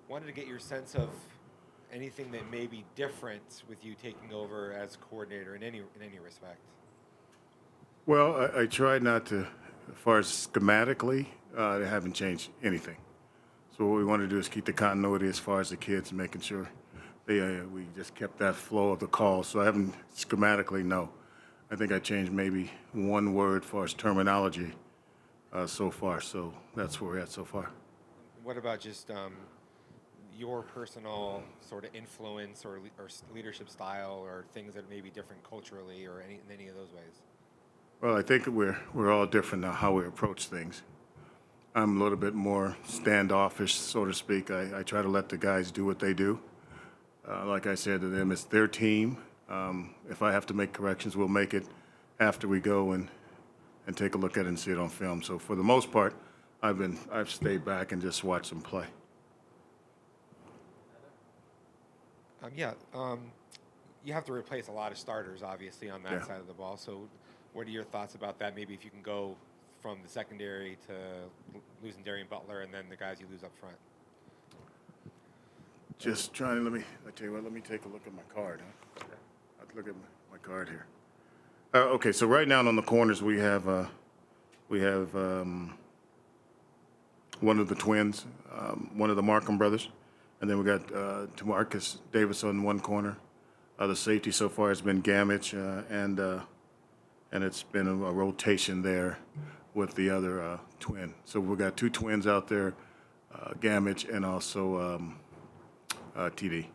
Wanted to get your sense of anything that may be different with you taking over as coordinator in any respect. Well, I tried not to, as far as schematically, they haven't changed anything. So what we want to do is keep the continuity as far as the kids, making sure we just kept that flow of the call. So I haven't schematically, no. I think I changed maybe one word as far as terminology so far. So that's where we're at so far. What about just your personal sort of influence or leadership style or things that may be different culturally or in any of those ways? Well, I think we're all different now how we approach things. I'm a little bit more standoffish, so to speak. I try to let the guys do what they do. Like I said to them, it's their team. If I have to make corrections, we'll make it after we go and take a look at it and see it on film. So for the most part, I've stayed back and just watched them play. You have to replace a lot of starters, obviously, on that side of the ball. So what are your thoughts about that? Maybe if you can go from the secondary to losing Darian Butler and then the guys you lose up front. Just trying to, I tell you what, let me take a look at my card. Huh? I'll look at my card here. Okay, so right now on the corners we have one of the twins, one of the Markham brothers, and then we got Tamarcus Davis on one corner. The safety so far has been Gamage, and it's been a rotation there with the other twin. So we've got two twins out there, Gamage and also TD.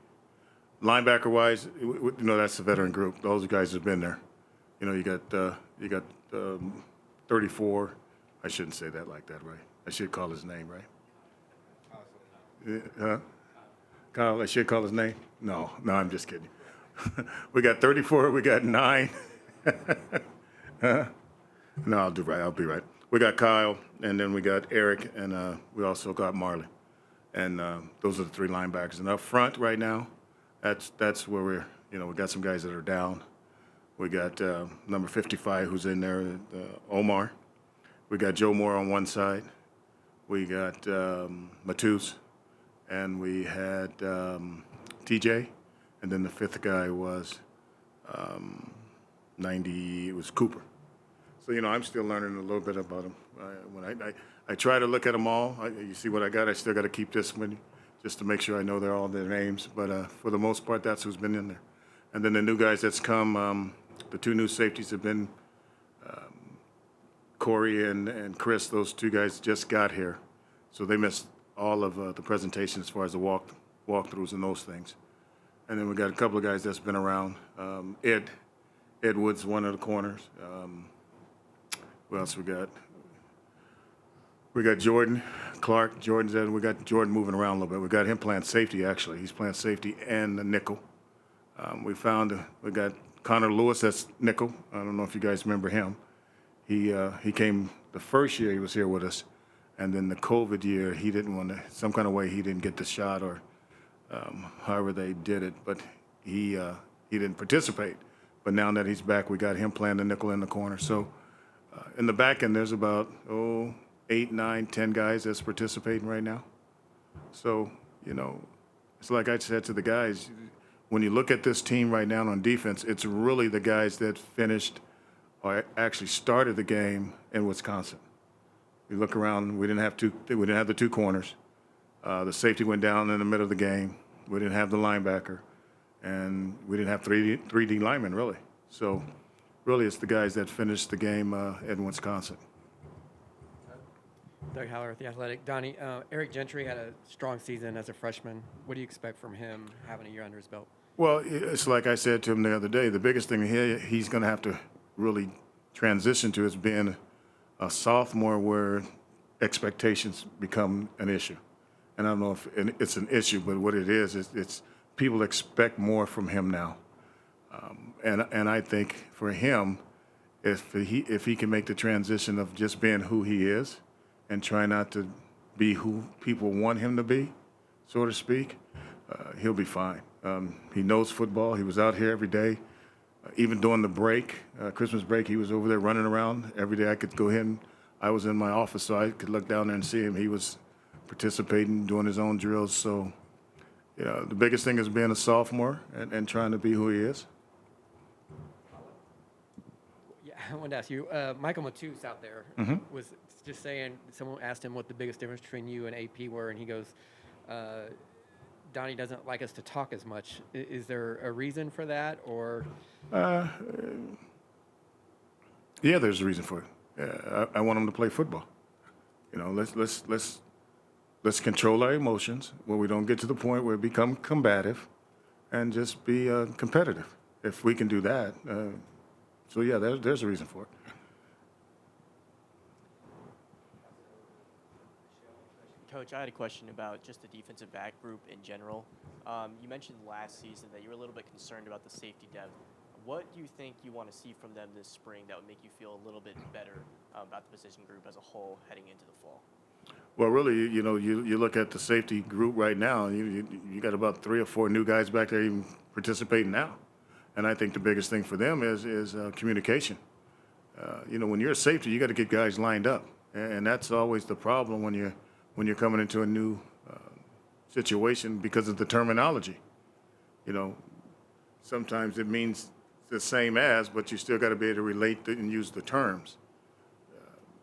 Linebacker-wise, that's the veteran group. Those guys have been there. You got 34. I shouldn't say that like that, right? I should call his name, right? Huh? Kyle, I should call his name? No, I'm just kidding. We got 34. We got 9. Huh? No, I'll be right. We got Kyle, and then we got Eric, and we also got Marley. And those are the 3 linebackers. And up front right now, that's where we got some guys that are down. We got number 55 who's in there, Omar. We got Joe Moore on one side. We got Matus, and we had TJ, and then the 5th guy was 90. It was Cooper. So I'm still learning a little bit about them. When I try to look at them all, you see what I got. I still got to keep this many just to make sure I know they're all their names. But for the most part, that's who's been in there. And then the new guys that's come, the 2 new safeties have been Corey and Chris. Those 2 guys just got here, so they missed all of the presentation as far as the walkthroughs and those things. And then we got a couple of guys that's been around. Ed Wood's one of the corners. What else we got? We got Jordan Clark. Jordan's in. We got Jordan moving around a little bit. We got him playing safety, actually. He's playing safety and the nickel. We got Connor Lewis, that's nickel. I don't know if you guys remember him. He came the first year he was here with us, and then the COVID year, he didn't want to, some kind of way he didn't get the shot or however they did it, but he didn't participate. But now that he's back, we got him playing the nickel in the corner. So in the back end, there's about 8, 9, 10 guys that's participating right now. So, it's like I said to the guys, when you look at this team right now on defense, it's really the guys that finished or actually started the game in Wisconsin. You look around, we didn't have the 2 corners. The safety went down in the middle of the game. We didn't have the linebacker, and we didn't have 3D linemen really. So, really, it's the guys that finished the game in Wisconsin. Doug Haller with The Athletic. Donnie, Eric Gentry had a strong season as a freshman. What do you expect from him having a year under his belt? Well, it's like I said to him the other day, the biggest thing here he's going to have to really transition to is being a sophomore where expectations become an issue. And I don't know if it's an issue, but what it is it's people expect more from him now. And I think for him, if he can make the transition of just being who he is and try not to be who people want him to be, so to speak, he'll be fine. He knows football. He was out here every day. Even during the break, Christmas break, he was over there running around. Every day I could go in. I was in my office, so I could look down there and see him. He was participating, doing his own drills. So you know, the biggest thing is being a sophomore and trying to be who he is. Yeah, I wanted to ask you, Michael Matus out there was just saying, someone asked him what the biggest difference between you and AP were, and he goes, Donnie doesn't like us to talk as much. Is there a reason for that, or? Yeah, there's a reason for it. I want him to play football. You know, let's control our emotions where we don't get to the point where we become combative, and just be competitive. If we can do that, so yeah, there's a reason for it. Coach, I had a question about just the defensive back group in general. You mentioned last season that you were a little bit concerned about the safety depth. What do you think you want to see from them this spring that would make you feel a little bit better about the position group as a whole heading into the fall? Well, really, you know, you look at the safety group right now, you got about 3 or 4 new guys back there even participating now. And I think the biggest thing for them is communication. You know, when you're a safety, you got to get guys lined up. And that's always the problem when you're coming into a new situation because of the terminology. You know, sometimes it means the same as, but you still got to be able to relate and use the terms.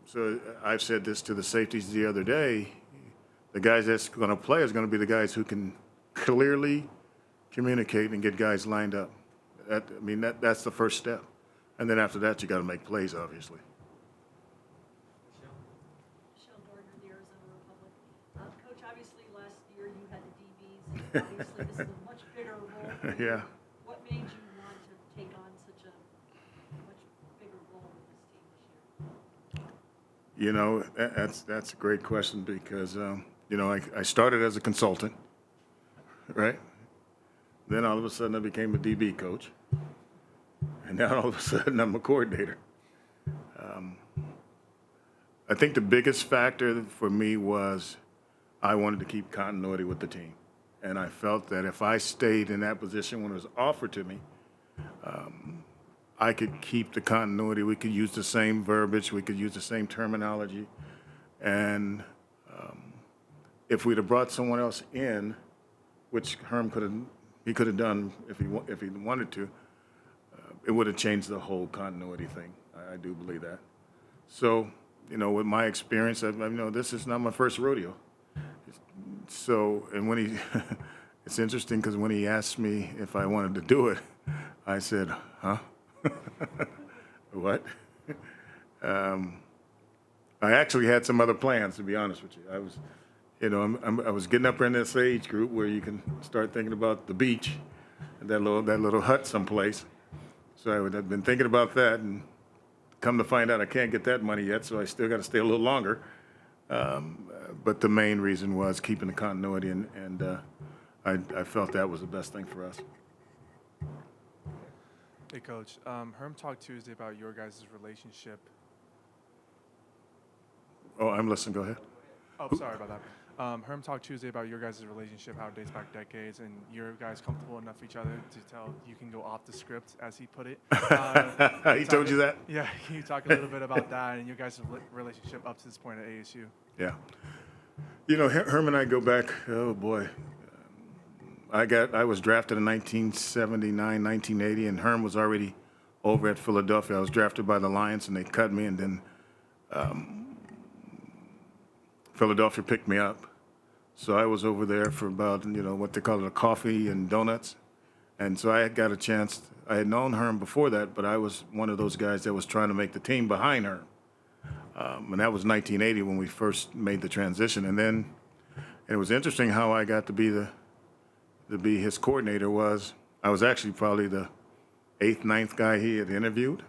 So I've said this to the safeties the other day. The guys that's going to play is going to be the guys who can clearly communicate and get guys lined up. That's the first step. And then after that, you got to make plays, obviously. The Arizona Republic. Coach, obviously last year you had the DBs, and obviously this is a much bigger role for you. Yeah. What made you want to take on such a much bigger role with this team this year? You know, that's a great question because, you know, I started as a consultant, right? Then all of a sudden I became a DB coach. And now all of a sudden I'm a coordinator. I think the biggest factor for me was I wanted to keep continuity with the team. And I felt that if I stayed in that position when it was offered to me, I could keep the continuity. We could use the same verbiage. We could use the same terminology. And if we'd have brought someone else in, which Herm could have done if he wanted to, it would have changed the whole continuity thing. I do believe that. So, you know, with my experience, I know this is not my first rodeo. So, and when he, it's interesting because when he asked me if I wanted to do it, I said, huh? What? I actually had some other plans, to be honest with you. I was, you know, I was getting up in this age group where you can start thinking about the beach, and that little hut someplace. So I've been thinking about that, and come to find out I can't get that money yet, so I still got to stay a little longer. But the main reason was keeping the continuity, and I felt that was the best thing for us. Hey, Coach. Herm talked Tuesday about your guys' relationship. Oh, I'm listening. Go ahead. Oh, sorry about that. Herm talked Tuesday about your guys' relationship, how it dates back decades, and you're guys comfortable enough with each other to tell you can go off the script, as he put it. He told you that? Yeah, can you talk a little bit about that and your guys' relationship up to this point at ASU? Yeah. You know, Herm and I go back, oh boy. I was drafted in 1979, 1980, and Herm was already over at Philadelphia. I was drafted by the Lions, and they cut me, and then Philadelphia picked me up. So I was over there for about, you know, what they call it, a coffee and donuts. And so I had got a chance. I had known Herm before that, but I was one of those guys that was trying to make the team behind Herm. And that was 1980 when we first made the transition. And then it was interesting how I got to be his coordinator. I was actually probably the 8th, 9th guy he had interviewed.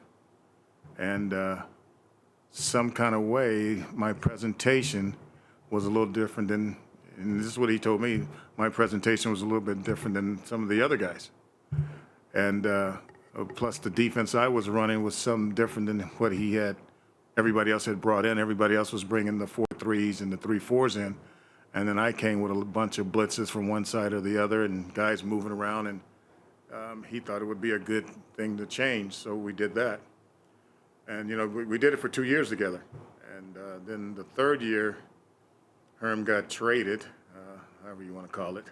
And some kind of way, my presentation was a little different than, and this is what he told me, my presentation was a little bit different than some of the other guys. And plus the defense I was running was something different than what everybody else had brought in. Everybody else was bringing the 4-3s and the 3-4s in. And then I came with a bunch of blitzes from one side or the other and guys moving around. And he thought it would be a good thing to change, so we did that. And, you know, we did it for 2 years together. And then the third year, Herm got traded, however you want to call it.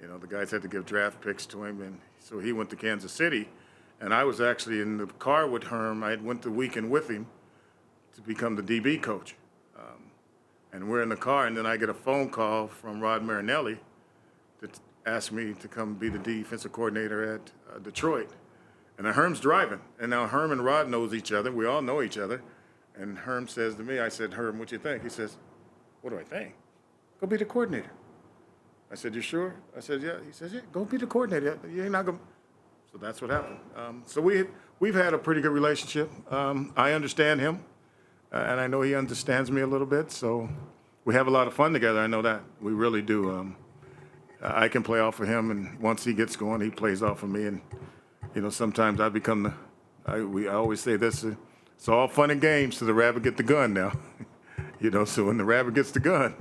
You know, the guys had to give draft picks to him, and so he went to Kansas City. And I was actually in the car with Herm. I went the weekend with him to become the DB coach. And we're in the car, and then I get a phone call from Rod Marinelli that asked me to come be the defensive coordinator at Detroit. And Herm's driving. And now Herm and Rod knows each other. We all know each other. And Herm says to me, I said, Herm, what you think? He says, what do I think? Go be the coordinator. I said, you sure? I said, yeah. He says, yeah, go be the coordinator. You ain't not going. So that's what happened. So we've had a pretty good relationship. I understand him, and I know he understands me a little bit. So we have a lot of fun together. I know that. We really do. I can play off of him, and once he gets going, he plays off of me. And, you know, sometimes I become I always say this, it's all fun and games till the rabbit get the gun now. You know, so when the rabbit gets the gun.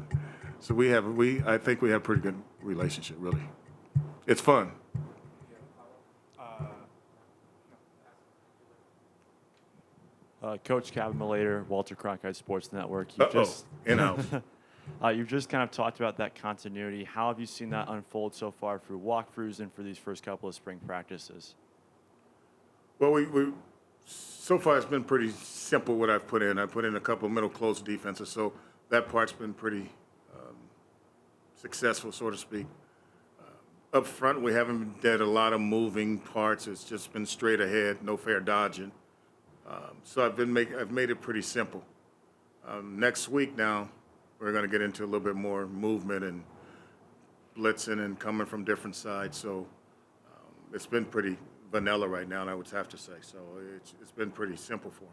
So I think we have a pretty good relationship, really. It's fun. Coach Kevin Malater, Walter Cronkite Sports Network. In-house. You've just kind of talked about that continuity. How have you seen that unfold so far through walkthroughs and for these first couple of spring practices? Well, we so far it's been pretty simple what I've put in. I put in a couple of middle close defenses, so that part's been pretty successful, so to speak. Up front, we haven't did a lot of moving parts. It's just been straight ahead, no fair dodging. So I've made it pretty simple. Next week now, we're going to get into a little bit more movement and blitzing and coming from different sides. So it's been pretty vanilla right now, and I would have to say. So it's been pretty simple for him.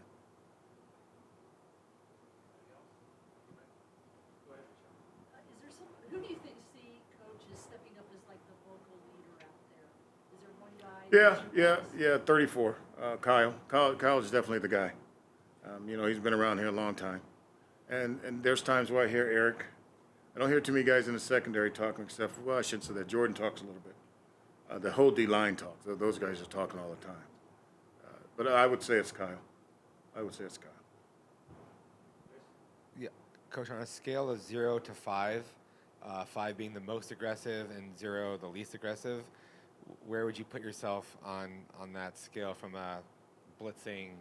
Who do you see Coach is stepping up as like the vocal leader out there? Is there one guy? Yeah, 34. Kyle. Kyle is definitely the guy. You know, he's been around here a long time. And there's times where I hear Eric. I don't hear too many guys in the secondary talking, except for, well, I shouldn't say that. Jordan talks a little bit. The whole D-line talks. Those guys are talking all the time. But I would say it's Kyle. Yeah, Coach, on a scale of 0 to 5, 5 being the most aggressive and 0 the least aggressive, where would you put yourself on that scale from a blitzing,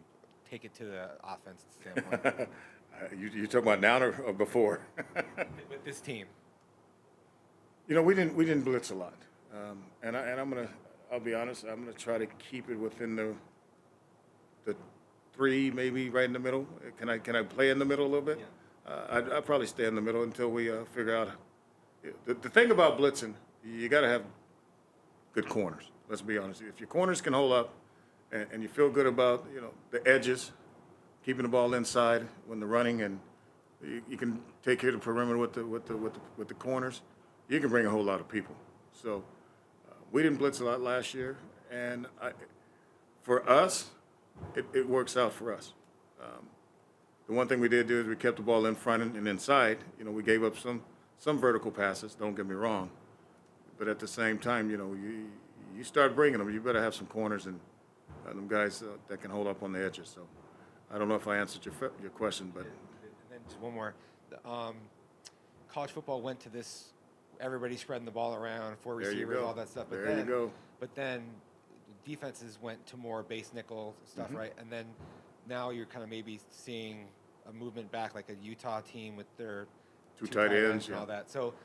take it to the offense standpoint? You talking about now or before? With this team. You know, we didn't blitz a lot, and I'll be honest, I'm gonna try to keep it within the 3, maybe right in the middle. Can I play in the middle a little bit? Yeah. I'd probably stay in the middle until we figure out. The thing about blitzing, you got to have good corners. Let's be honest. If your corners can hold up, and you feel good about the edges, keeping the ball inside when they're running, and you can take care of the perimeter with the corners, you can bring a whole lot of people. So we didn't blitz a lot last year, and for us, it works out for us. The one thing we did do is we kept the ball in front and inside. You know, we gave up some vertical passes. Don't get me wrong, but at the same time, you start bringing them, you better have some corners and them guys that can hold up on the edges. So I don't know if I answered your question, but. And then just one more. College football went to this, everybody spreading the ball around, 4 receivers, all that stuff. But there you go. But then defenses went to more base nickel stuff, right? And then now you're kind of maybe seeing a movement back, like a Utah team with their two tight ends and all that. So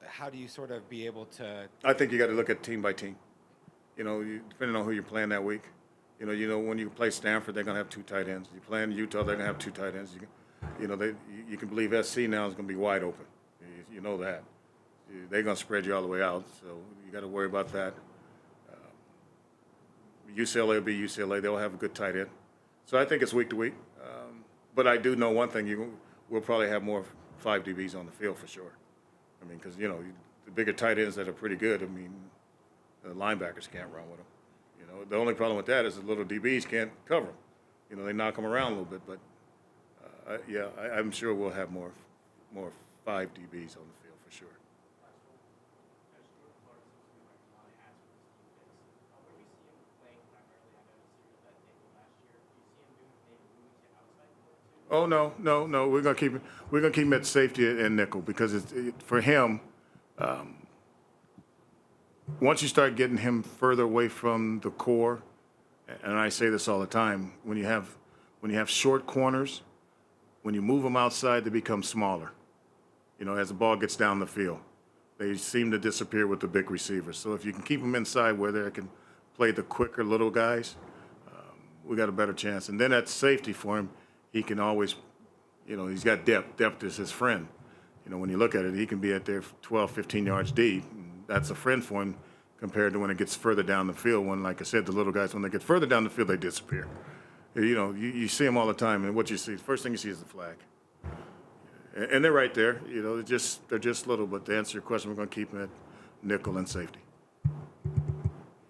how do you sort of be able to? I think you got to look at team by team. Depending on who you're playing that week. When you play Stanford, they're going to have 2 tight ends. You play in Utah, they're going to have 2 tight ends. You can believe SC now is going to be wide open. You know that. They're going to spread you all the way out, so you got to worry about that. UCLA will be UCLA. They'll have a good tight end. So I think it's week to week. But I do know one thing. We'll probably have more 5 DBs on the field for sure. I mean, because, the bigger tight ends that are pretty good, the linebackers can't run with them. The only problem with that is the little DBs can't cover them. They knock them around a little bit. But, I'm sure we'll have more 5 DBs on the field for sure. Oh no! We're gonna keep him at safety and nickel because for him, once you start getting him further away from the core, and I say this all the time, when you have short corners, when you move them outside, they become smaller. You know, as the ball gets down the field, they seem to disappear with the big receivers. So if you can keep them inside where they can play the quicker little guys, we got a better chance. And then at safety for him, he can always, you know, he's got depth. Depth is his friend. You know, when you look at it, he can be at there 12, 15 yards deep. That's a friend for him compared to when it gets further down the field. When, like I said, the little guys, when they get further down the field, they disappear. You know, you see them all the time, and what you see, the first thing you see is the flag. And they're right there. You know, they're just little. But to answer your question, we're going to keep them at nickel and safety.